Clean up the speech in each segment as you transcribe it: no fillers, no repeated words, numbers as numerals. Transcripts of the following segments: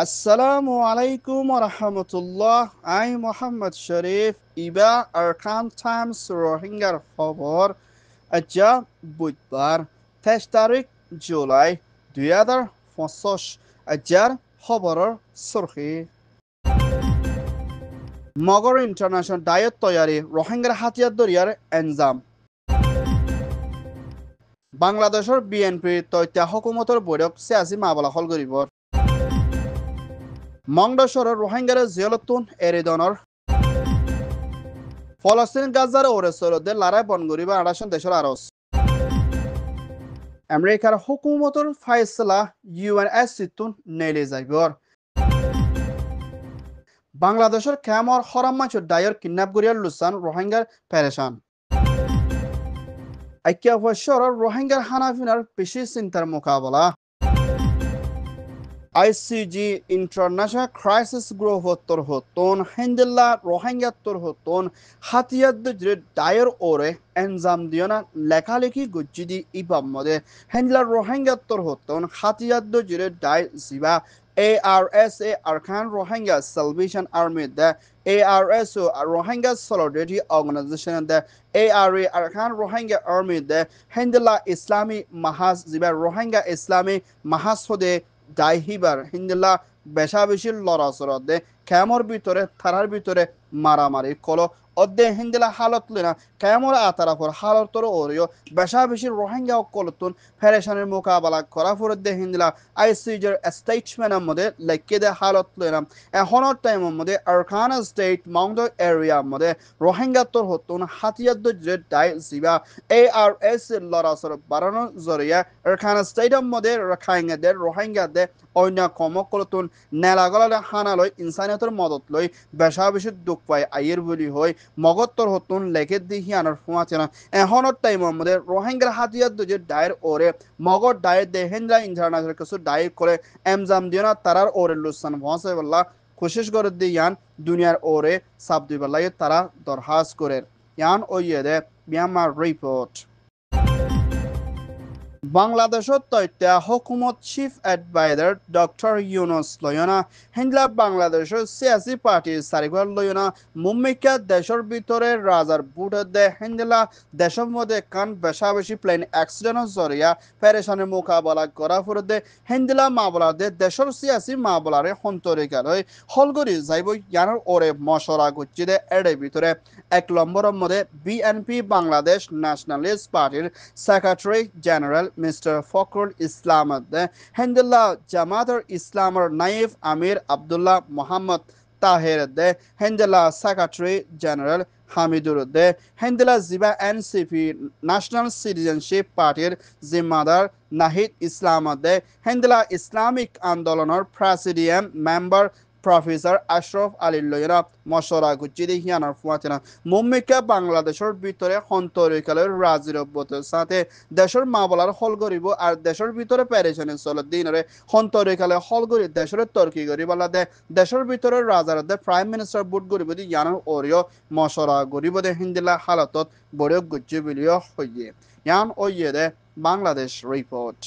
আসসালামু আলাইকুম রহমতুল্লাহ। I Mohammad Sharif Iba Arkan Times রোহিঙ্গার খবর আজ্জা বুধবার 23 তারিখ জুলাই 2025 আজ্জার খবরের সুরখি মগর ইন্টারন্যাশনাল ডায়েট তৈয়ারি রোহিঙ্গার হাতিয়ার দরিয়ার এনজাম বাংলাদেশের বিএনপির তৈত্যা হুকুমতের বৈঠক সিয়াসি মামলা হল গরিবর মংডশ্বরের রোহিঙ্গার জিয়লতুন এরিদনের ফলস্তিন গাজার ওরে সরদে লড়াই বন করিবা আড়াশন দেশের আরস আমেরিকার হুকুমতর ফাইসলা ইউএনএসসিতুন নেলে যাইবর বাংলাদেশের ক্যামর হরাম মাছুর ডায়র কিডন্যাপ করিয়ার লুসান রোহিঙ্গার পেরেশান আইকিয়া বছরের রোহিঙ্গার হানাফিনার বেশি চিন্তার মোকাবেলা আইসিজি ইন্টারন্যাশনাল ক্রাইসিস গ্রুপ হত্তর হতন হেন্দেল্লা রোহিঙ্গাত্তর হতন হাতিয়াদ্দ যে ডায়ের ওরে এনজাম দিয়না লেখালেখি গুজ্জিদি ইবাম মদে হেন্দেলা রোহিঙ্গাত্তর হতন হাতিয়াদ্দ যে ডাই জিবা ARSA Arkan Rohingya Salvation Army the ARSO Rohingya Solidarity Organization the ARA Arkan Rohingya Army the Hendela Islami Mahas Ziba Rohingya Islami Mahas Hode ডাইহিবার হিন্দুল্লাহ বেশা বেশি লড়াচড়া দে ক্যামর ভিতরে থারার ভিতরে মারামারি কলো অদ্দে হিন্দুলা হালত লিনা ক্যামর আতারাফর হালতর ওরিও বেশা বেশি রোহিঙ্গা কলতুন ফেরেশানের মোকাবেলা করা ফুরদ্দে হিন্দুলা আইসিজের স্টেটসম্যানের মধ্যে লেখকে দে হালত লিনা এখনের টাইমের মধ্যে আরকান স্টেট মাউন্ট এরিয়ার মধ্যে রোহিঙ্গা তোর হতুন হাতিয়াদ্দ যে ডাই জিবা ARS লড়াচড়া বাড়ানোর জরিয়া আরকান স্টেটের মধ্যে রাখাইঙ্গাদের রোহিঙ্গাদের অন্য কমকলতুন নেলাগলালে হানালয় ইনসানিয়তের মদত লই বেশা বেশি দুঃখ পায় আইয়ের বলি হয় মগত্তর হতুন লেখে দিহি আনার ফুমাছে না এখনের টাইমের মধ্যে রোহিঙ্গার হাতিয়ার দুজে ডায়ের ওরে মগর ডায়ের দে হেন্দ্রা ইন্টারন্যাশনাল কিছু ডায়ের করে এমজাম দিও না তারার ওরে লুসান ভসে বললা কোশিশ করে দি ইয়ান দুনিয়ার ওরে সাব দুই বেলায় তারা দরহাস করে ইয়ান ওইয়ে দে মিয়ানমার রিপোর্ট বাংলাদেশত তথ্য হুকুমত চিফ এডভাইজার ডক্টর ইউনুস লয়না হিন্দলা বাংলাদেশের সিয়াসি পার্টির সারিগর লয়না মুম্মিকা দেশের ভিতরে রাজার বুট দে হিন্দলা দেশের মধ্যে কান বেশা বেশি প্লেন অ্যাক্সিডেন্টের জরিয়া পেরেশানের মোকাবেলা করা ফুরে দে হিন্দলা মামলা দে দেশের সিয়াসি মামলারে হন্তরিকার হয়ে হলগরি যাইব ইয়ানোর ওরে মশলা গুচ্ছি দে এড়ে ভিতরে 1 নম্বরের মধ্যে বিএনপি বাংলাদেশ ন্যাশনালিস্ট পার্টির secretary general mister Fakhrul Islam হেন্দুল্লাহ জামাতের ইসলামের নাইব আমির আবদুল্লাহ মোহাম্মদ তাহের দে হেন্দুল্লাহ সেক্রেটারি জেনারেল হামিদুর দে হেন্দুল্লাহ জিবা এনসিপি ন্যাশনাল সিটিজেনশিপ পার্টির জিম্মাদার নাহিদ ইসলাম দে হেন্দুল্লাহ ইসলামিক আন্দোলনের presidium member professor Ashraf Ali লয়রা মশরা গুচ্ছিদি হিয়ানার ফুয়াতেনা মুম্মিকা বাংলাদেশের ভিতরে হন্তরিকালের রাজিরব্বতের সাথে দেশের মামলার হল গরিব আর দেশের ভিতরে পেরেশানি চলে দিনরে হন্তরিকালে হল গরি দেশের তর্কি গরিব আলাদে দেশের ভিতরে রাজার দে প্রাইম মিনিস্টার বুট গরিব দি ইয়ানোর ওরিও মশরা গরিব দে হিন্দিলা হালতত বড় গুচ্ছি বিলিয় হইয়ে ইয়ান ওইয়ে দে Bangladesh report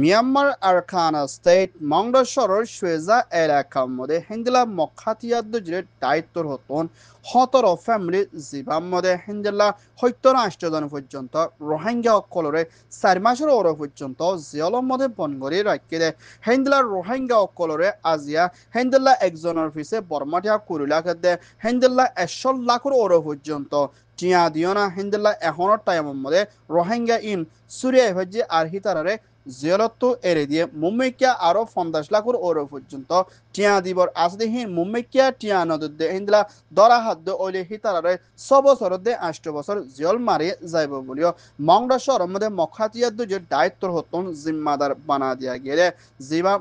Myanmar Arakan state মংডশ্বরের সুয়েজা এলাকার মধ্যে হিন্দিলা মখাতিয়াদ্দ যে দায়িত্বর হতন 17 ফ্যামিলি জীবান মধ্যে হিন্দিলা 78 জন পর্যন্ত রোহিঙ্গা অকলরে 4 মাসের ওর পর্যন্ত জিয়লর মধ্যে বন করে রাখি দে হিন্দিলা রোহিঙ্গা অকলরে আজিয়া হিন্দিলা একজনের পিছে বর্মাটিয়া কুড়িলাখ দে হিন্দিলা 100 লাখের ওর পর্যন্ত টিয়া দিও না হিন্দিলা এখনের টাইমের মধ্যে রোহিঙ্গা ইন সুরিয়া হজ্জে আর হিতারে জিয়রত্ব এড়ে দিয়ে মুম্মিকিয়া আরো 50 লাখের ওর পর্যন্ত টিয়া দিবর আসদিহীন মুম্মিকিয়া টিয়া নদী হিন্দলা দরা হাদ্য ওইলে হিতারে 6 বছর দে 8 বছর জিয়ল মারি যাইব বলিও মংডা শহরের মধ্যে মখাতিয়াদ্দ যে দায়িত্বর হতন জিম্মাদার বানা দিয়া গেলে জিবা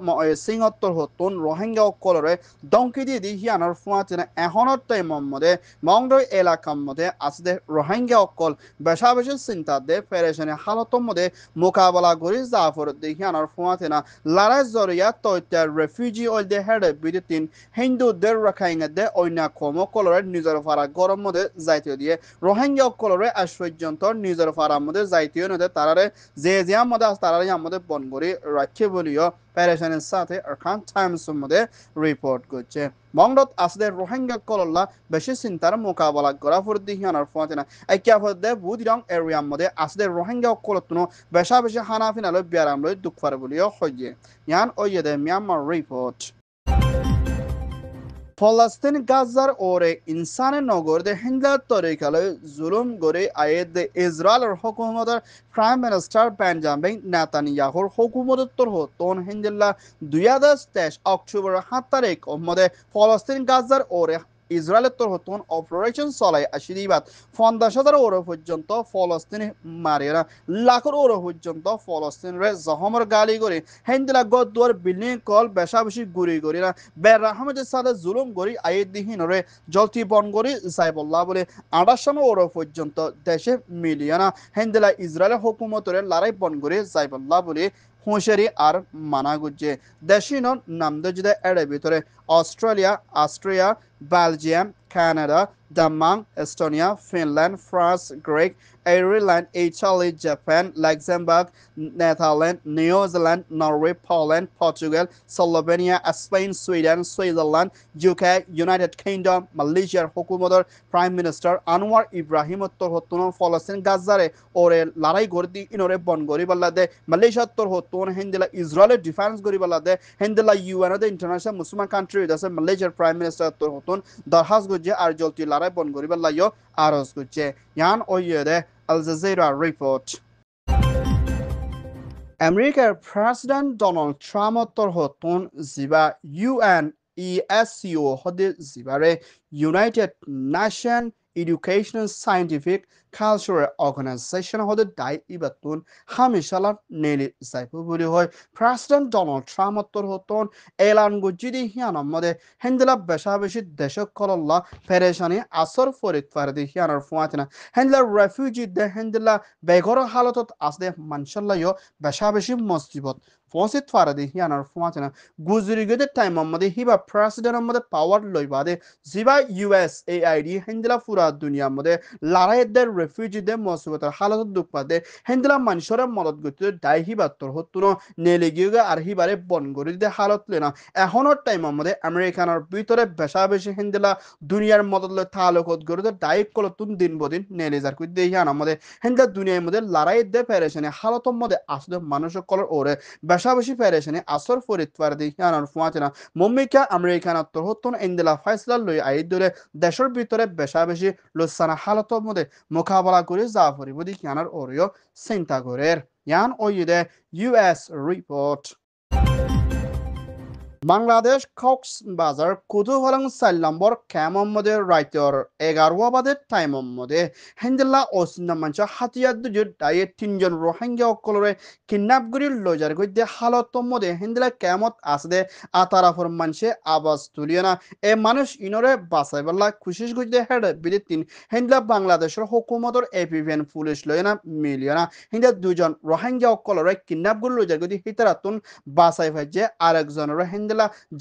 সিংহত্তর হতন রোহিঙ্গা অকলরে দংকি দিয়ে দি হিয়ানোর ফুয়াচিনা এখনের টাইমের মধ্যে মংডর এলাকার মধ্যে আসদে রোহিঙ্গা অকল বেশা বেশি চিন্তা দে পেরেশানি হালতের মধ্যে মোকাবেলা করি জাফর দেখিয়ানোর ফুয়াচিনা লড়াই জরিয়া তৈত্যার রেফিউজি ওই দে হেড হেডে বিদিতিন হিন্দুদের রাখাইঙ্গাদে অন্য কম কলরে নিজের ফারা গরম মধ্যে যাইতে দিয়ে রোহিঙ্গা কলরে আজ পর্যন্ত নিজের ফারার মধ্যে যাইতে নদে তারারে যে মধ্যে তারারে আমাদের বন করে রাখছে বলিও প্যারেশানের সাথে আরকান টাইমসের মধ্যে রিপোর্ট করছে মংরত আসলে রোহিঙ্গা কলল্লা বেশি চিন্তার মোকাবেলা করা ফুরদি হিয়ানার ফোঁতে না একিয়া ফদে বুদিরং এরিয়ার মধ্যে আসলে রোহিঙ্গা কলতুনো বেশা বেশি হানাফিনালো বিয়ারামলৈ দুঃখ ফারে বলিও হইয়ে ইয়ান ওইয়ে মিয়ানমার রিপোর্ট ফলস্তিন গাজার ওরে ইনসানে নগরদে হিন্দা তরিকালে জুলুম গরে আয়েদ ইসরায়েলের হুকুমতের প্রাইম মিনিস্টার বেঞ্জামিন নেতানিয়াহুর হুকুমতর হতন হিন্দিল্লা 2023 অক্টোবর 7 তারিখ মধ্যে ফলস্তিন গাজার ওরে ইসরায়েলের তোর হতন অপারেশন চলাই আশীর্বাদ 50,000 ওর পর্যন্ত ফলস্তিনি মারিয়া লাখর ওর পর্যন্ত ফলস্তিনরে জহমর গালি করে হেন্দিলা গদুয়ার বিল্ডিং কল বেশা বেশি গুড়ি করি না বের আহমেদের সাথে জুলুম করি আইদিহীনরে জলতি বন করি সাইবল্লাহ বলে 28 ওর পর্যন্ত দেশে মিলিয়ানা হেন্দিলা ইসরায়েলের হুকুমতরে লড়াই বন করে সাইবল্লাহ বলে হুঁশিয়ারি আর মানা গুজে দেশিন নামদজদে এড়ে ভিতরে Austria Belgium Canada Denmark, Estonia, Finland, France, Greek, Ireland, Italy, Japan, Luxembourg, Netherlands, New Zealand, Norway, Poland, Portugal, Slovenia, Spain, Sweden, Switzerland, UK, United Kingdom, Malaysia, Hukumotor, Prime Minister Anwar Ibrahim Torhotun, Falastin Gazare, Ore, Larai Gordi, Inore Bon Goribalade, Malaysia Torhotun, Hindela Israel Defense Goribalade, Hindela UN, the international Muslim country, that's a Malaysia Prime Minister Torhotun, Darhas Guje, Arjolti Larai Bon Goribalayo, Aros Guje, Yan Oyede, Al Jazeera Report. আমেরিকার president Donald ট্রাম্পর হতন জিবা UNESCO হদে জিবারে united nation educational scientific cultural organisation হদে দায় ইবাতুন হামিশালার নেলি যাইব বলি হয় প্রেসিডেন্ট ডোনাল্ড ট্রাম্পর হতন এলান গুজিদি হিয়ানার মধ্যে হেন্দিলা বেশা বেশি দেশক কলল্লা পেরেশানি আসর ফরিদ ফারদি হিয়ানার ফুয়াতিনা হেন্দিলা রেফিউজি দে হেন্দিলা বেঘর হালতত আসদে মানশাল্লাহ বেশা বেশি মসজিবত ফসিত ফারদি হিয়ানার ফুয়াতিনা গুজরি গদে টাইম মধ্যে হিবা প্রেসিডেন্ট মধ্যে পাওয়ার লইবাদে জিবা USAID হেন্দিলা পুরা দুনিয়ার মধ্যে লড়াইদের রেফিউজিদের মসজিবতের হালতত দুঃখ পাদে হেন্দিলা মানুষের মদত গতিতে দায় হিবাত্তর হতুন নেলিগিয়ে আর হিবারে বন গরিতে হালত লেনা এখনের টাইমের মধ্যে আমেরিকানের ভিতরে বেশা বেশি হেন্দিলা দুনিয়ার মদত লয় তালুকত গরিতে দায়িক কলতুন দিন বদিন নেলিজার কুই দিয়ে হিয়ানার মধ্যে হেন্দিলা দুনিয়ার মধ্যে লড়াইদের পেরেশানি হালতর মধ্যে আসলে মানুষের কলর ওরে বেশা বেশি পেরেশানি আসর ফরিদ ফারদি হিয়ানার ফুয়াতিনা মম্মিকা আমেরিকানের তোর হতুন ইন্দিলা ফাইসলা লই আইদ ধরে দেশের ভিতরে বেশা বেশি লোসানা হালতর মধ্যে মোকাবেলা করে যা পরিব দি হিয়ানার ওরেও চিন্তা করের ইয়ান ওইদে US রিপোর্ট বাংলাদেশ কক্সবাজার কুতুহলং 4 নম্বর ক্যাম্পের মধ্যে রাইতর 11 বাদের টাইমের মধ্যে হেন্দিল্লা ওসিনা মাঞ্চ হাতিয়ার দুজুর দায়ে 3 জন রোহিঙ্গা অকলরে কিডন্যাপ করি লজার গইতে হালতর মধ্যে হেন্দিল্লা ক্যামত আসদে আতারাফর মানুষে আওয়াজ তুলিয়ে না এ মানুষ ইনরে বাঁচাইবেলা খুশিস গইতে হেড বিদিন হেন্দিল্লা বাংলাদেশের হুকুমতর APVN পুলিশ লয় না মিলিয়ে না হিন্দা 2 জন রোহিঙ্গা অকলরে কিডন্যাপ করি লজার গইতে হিতারাতুন বাঁচাই ভাইজে আরেকজনের হেন্দিল্লা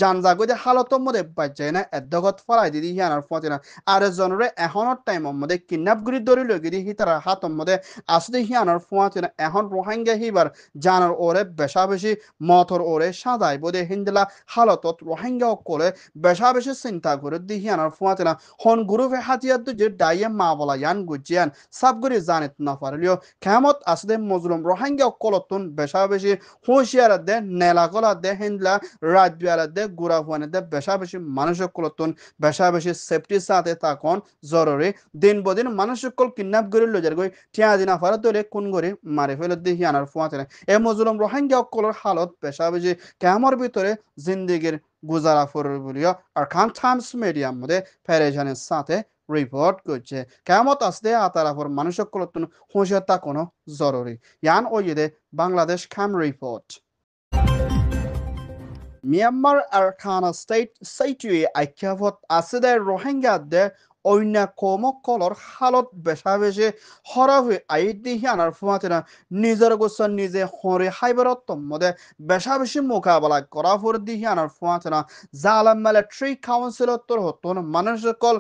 জানজাগতে হালতর মধ্যে বাজ্যায় না এদগত ফলাই দিদি হিয়ানার ফতে না আরেকজনের এখনের টাইমের মধ্যে কিডন্যাপ করি ধরি লই গিয়ে হিতারা হাতর মধ্যে আসলে হিয়ানার ফতে না এখন রোহিঙ্গা হিবার জানার ওরে বেশা বেশি মথর ওরে সাদাই বোধে হিন্দিলা হালতত রোহিঙ্গা করে বেশা বেশি চিন্তা করে দি হিয়ানার ফতে না হন গ্রুপে হাতিয়ার যে ডাইয়ে মা বলা ইয়ান গুজিয়ান সাবগুড়ি জানিত না পারলিও কেমত আসলে মজলুম রোহিঙ্গা কলতুন বেশা বেশি হুঁশিয়ার দে নেলাকলা দে হিন্দলা রাজ্য দে গুড়া ফুয়ানে দে বেশা বেশি মানুষের কলতুন বেশা বেশি সেফটির সাথে তখন জরুরি দিন বদিন মানুষের কল কিডন্যাপ করে লজার গই টিয়া দিনা ফারা দলে কোন করে মারি ফেলে দি হিয়ানার ফুয়াতে এ মজলুম রোহিঙ্গা কলর হালত বেশা বেশি কেমর ভিতরে জিন্দিগির গুজারা ফুরুর বলিও আর খান টাইমস মিডিয়ার মধ্যে পেরেশানের সাথে রিপোর্ট করছে কেমত আসতে আতারাফর মানুষের কলতুন হুঁশিয়ার কোনো জরুরি ইয়ান ওইদে বাংলাদেশ ক্যাম রিপোর্ট মিয়ানমার আরখানা স্টেট সেইটুয়ে আইক্যাভত আসিদে রোহিঙ্গাদের অন্য কমকলর হালত বেশা বেশি হরাফে আইদি হিয়ানার ফুয়াতেনা নিজের গোসন নিজে হরে হাইবারত মধ্যে বেশা বেশি মোকাবেলা করা ফর দি হিয়ানার ফুয়াতেনা জালাম মিলিটারি কাউন্সিলর হতন মানুষ সকল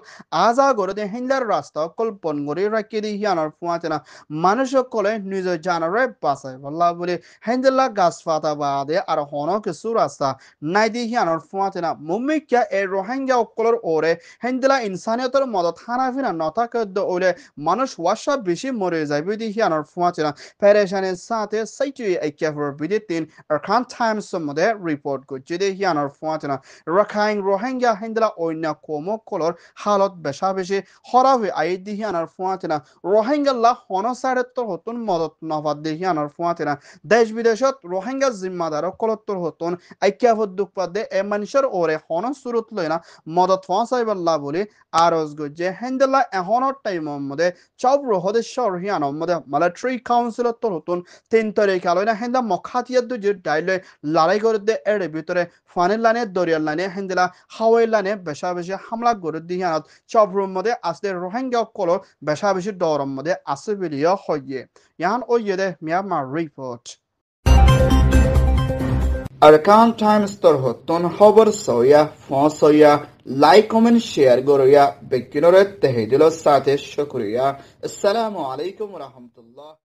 আজা করে দিয়ে হিন্দার রাস্তা কল্পন করে রাখি দি হিয়ানার ফুয়াতেনা মানুষ সকলে নিজের জানারে বাঁচায় বল্লা বলে হেন্দেলা গাছ ফাতা বাদে আর হন কিছু রাস্তা নাই দি হিয়ানার ফুয়াতেনা মুম্মিকা এই রোহিঙ্গা অকলর ওরে হেন্দেলা ইনসানিয়তের মদত হানাফিনা নথাকদ্য ওলে মানুষ ওয়াসা বেশি মরে যাবে দি হিয়ানার ফুয়াতেনা পেরেশানের সাথে সাইটুই একেফর বিদিতিন আরখান টাইমস মধ্যে রিপোর্ট করছে দি হিয়ানার ফুয়াতেনা রাখাইন রোহিঙ্গা হেন্দেলা অন্য কমকলর হালত বেশা বেশি হরা হয়ে আই দি হিয়ানার ফুয়াতেনা রোহিঙ্গাল্লা হনসারেত্তর হতুন মদত নভাদ দি হিয়ানার ফুয়াতেনা দেশ বিদেশত রোহিঙ্গা জিম্মাদার কলত্তর হতুন ঐক্যবদ্ধ পদে এ মানুষের ওরে হন সুরত লইনা মদত ফসাইবাল্লা বলে আরজ গজ্জে হেন্দেলা এহনের টাইমের মধ্যে চব রহদেশ হিয়ানোর মধ্যে মিলিটারি কাউন্সিলর হতুন 3 তারিখ আলোয়না হেন্দা মখাতিয়ার যে ডাইলে লড়াই করে দে এর ভিতরে ফানের লাইনে দরিয়ার লাইনে হেন্দেলা হাওয়াই লাইনে বেশা বেশি হামলা করে দি হিয়ানত চবরুর মধ্যে আসলে রোহিঙ্গা কলর বেশা বেশি দরম মধ্যে আসে বিলিয়া হইয়ে ইয়ান ওইয়ে দে Myanmar report Arkan Times tor hoton hober soya fon soya like comment share goroya bekinore tehidilo sate shukriya assalamu alaikum wa rahmatullah